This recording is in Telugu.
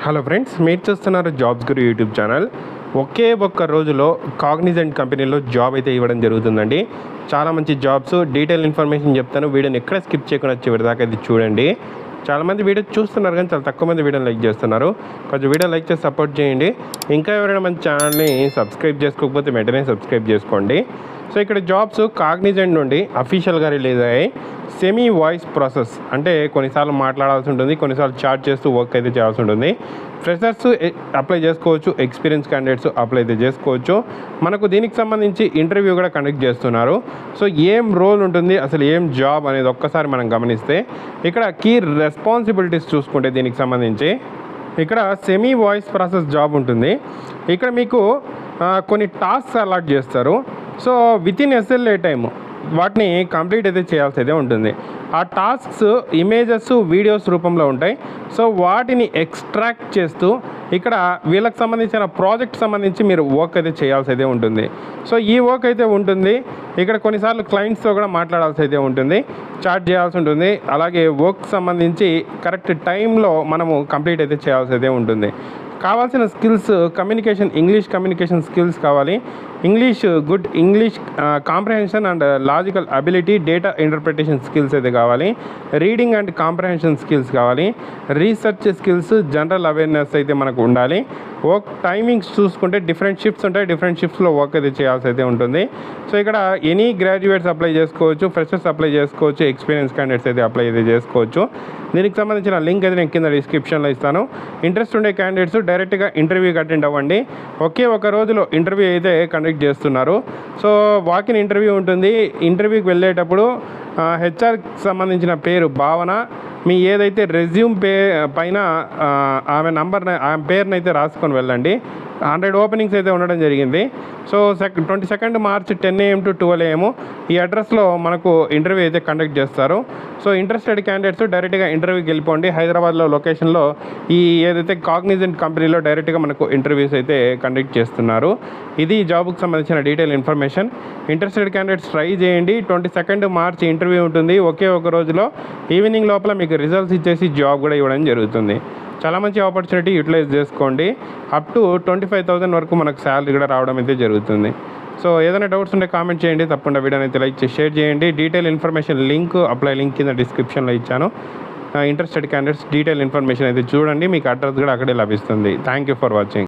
హలో ఫ్రెండ్స్, మీరు చూస్తున్నారు జాబ్స్ గురు యూట్యూబ్ ఛానల్. ఒకే ఒక్క రోజులో కాగ్నిజెంట్ కంపెనీలో జాబ్ అయితే ఇవ్వడం జరుగుతుందండి. చాలా మంచి జాబ్స్, డీటెయిల్ ఇన్ఫర్మేషన్ చెప్తాను. వీడియోని ఎక్కడ స్కిప్ చేయకుండా చివరి దాకా అయితే చూడండి. చాలామంది వీడియో చూస్తున్నారు కానీ చాలా తక్కువ మంది వీడియోని లైక్ చేస్తున్నారు. కొంచెం వీడియో లైక్ చేసి సపోర్ట్ చేయండి. ఇంకా ఎవరైనా మన ఛానల్ని సబ్స్క్రైబ్ చేసుకోకపోతే వెంటనే సబ్స్క్రైబ్ చేసుకోండి. సో ఇక్కడ జాబ్స్ కాగ్నిజెంట్ నుండి అఫీషియల్గా రిలీజ్ అయ్యాయి. సెమీ వాయిస్ ప్రాసెస్ అంటే కొన్నిసార్లు మాట్లాడాల్సి ఉంటుంది, కొన్నిసార్లు చాట్ చేస్తూ వర్క్ అయితే చేయాల్సి ఉంటుంది. ఫ్రెషర్స్ అప్లై చేసుకోవచ్చు, ఎక్స్పీరియన్స్ క్యాండిడేట్స్ అప్లై అయితే చేసుకోవచ్చు. మనకు దీనికి సంబంధించి ఇంటర్వ్యూ కూడా కండక్ట్ చేస్తున్నారు. సో ఏం రోల్ ఉంటుంది, అసలు ఏం జాబ్ అనేది ఒక్కసారి మనం గమనిస్తే ఇక్కడ కీ రెస్పాన్సిబిలిటీస్ చూసుకుంటే దీనికి సంబంధించి ఇక్కడ సెమీ వాయిస్ ప్రాసెస్ జాబ్ ఉంటుంది. ఇక్కడ మీకు కొన్ని టాస్క్స్ అలాట్ చేస్తారు. సో వితిన్ ఎస్ఎల్ఏ టైమ్ వాటిని కంప్లీట్ అయితే చేయాల్సి అయితే ఉంటుంది. ఆ టాస్క్స్ ఇమేజెస్, వీడియోస్ రూపంలో ఉంటాయి. సో వాటిని ఎక్స్ట్రాక్ట్ చేస్తూ ఇక్కడ వీళ్ళకి సంబంధించిన ప్రాజెక్ట్ సంబంధించి మీరు వర్క్ అయితే చేయాల్సి అయితే ఉంటుంది. సో ఈ వర్క్ అయితే ఉంటుంది. ఇక్కడ కొన్నిసార్లు క్లయింట్స్తో కూడా మాట్లాడాల్సి అయితే ఉంటుంది, చాట్ చేయాల్సి ఉంటుంది. అలాగే వర్క్ సంబంధించి కరెక్ట్ టైంలో మనము కంప్లీట్ అయితే చేయాల్సి అయితే ఉంటుంది. కావాల్సిన స్కిల్స్ ఇంగ్లీష్ కమ్యూనికేషన్ స్కిల్స్ కావాలి. Good English comprehension and logical ability, data interpretation skills అయితే కావాలి. రీడింగ్ అండ్ కాంప్రహెన్షన్ స్కిల్స్ కావాలి. రీసెర్చ్ స్కిల్స్, జనరల్ అవేర్నెస్ అయితే మనకు ఉండాలి. వర్క్ టైమింగ్స్ చూసుకుంటే డిఫరెంట్ షిఫ్ట్స్ ఉంటాయి, డిఫరెంట్ షిఫ్ట్స్లో వర్క్ అయితే చేయాల్సి అయితే ఉంటుంది. సో ఇక్కడ ఎనీ గ్రాడ్యుయేట్స్ అప్లై చేసుకోవచ్చు, ఫ్రెషర్స్ అప్లై చేసుకోవచ్చు, ఎక్స్పీరియన్స్ క్యాండిడేట్స్ అయితే అప్లై అయితే చేసుకోవచ్చు. దీనికి సంబంధించిన లింక్ అయితే నేను కింద డిస్క్రిప్షన్లో ఇస్తాను. ఇంట్రెస్ట్ ఉండే క్యాండిడేట్స్ డైరెక్ట్గా ఇంటర్వ్యూకి అటెండ్ అవ్వండి. ఒకే ఒక రోజులో ఇంటర్వ్యూ అయితే కండక్ట్ చేస్తున్నారు. సో వాకిన్ ఇంటర్వ్యూ ఉంటుంది. ఇంటర్వ్యూకి వెళ్ళేటప్పుడు హెచ్ఆర్కి సంబంధించిన పేరు భావన, మీ ఏదైతే రెజ్యూమ్ పైన ఆమె పేరుని అయితే రాసుకొని వెళ్ళండి. 100 ఓపెనింగ్స్ అయితే ఉండడం జరిగింది. So 22 March 10 AM to 12 AM ఈ అడ్రస్లో మనకు ఇంటర్వ్యూ అయితే కండక్ట్ చేస్తారు. సో ఇంట్రెస్టెడ్ క్యాండిడేట్స్ డైరెక్ట్గా ఇంటర్వ్యూకి వెళ్ళిపోండి. హైదరాబాద్లో లొకేషన్లో ఈ ఏదైతే కాగ్నిజెంట్ కంపెనీలో డైరెక్ట్గా మనకు ఇంటర్వ్యూస్ అయితే కండక్ట్ చేస్తున్నారు. ఇది జాబ్కి సంబంధించిన detail information. Interested candidates try చేయండి. 22 మార్చ్ ఇంటర్వ్యూ ఉంటుంది. ఒకే ఒక రోజులో ఈవినింగ్ లోపల మీకు రిజల్ట్స్ ఇచ్చేసి జాబ్ కూడా ఇవ్వడం జరుగుతుంది. చాలా మంచి ఆపర్చునిటీ, యూటిలైజ్ చేసుకోండి. అప్ టు 25,000 వరకు మనకు శాలరీ కూడా రావడం అయితే జరుగుతుంది. సో ఏదైనా డౌట్స్ ఉంటే కామెంట్ చేయండి. తప్పకుండా వీడియోని అయితే లైక్ చేసి షేర్ చేయండి. డీటెయిల్ ఇన్ఫర్మేషన్ అప్లై లింక్ కింద డిస్క్రిప్షన్లో ఇచ్చాను. ఇంట్రెస్టెడ్ క్యాండిడేట్స్ డీటెయిల్ ఇన్ఫర్మేషన్ అయితే చూడండి, మీకు అడ్రస్ కూడా అక్కడే లభిస్తుంది. Thank you for watching.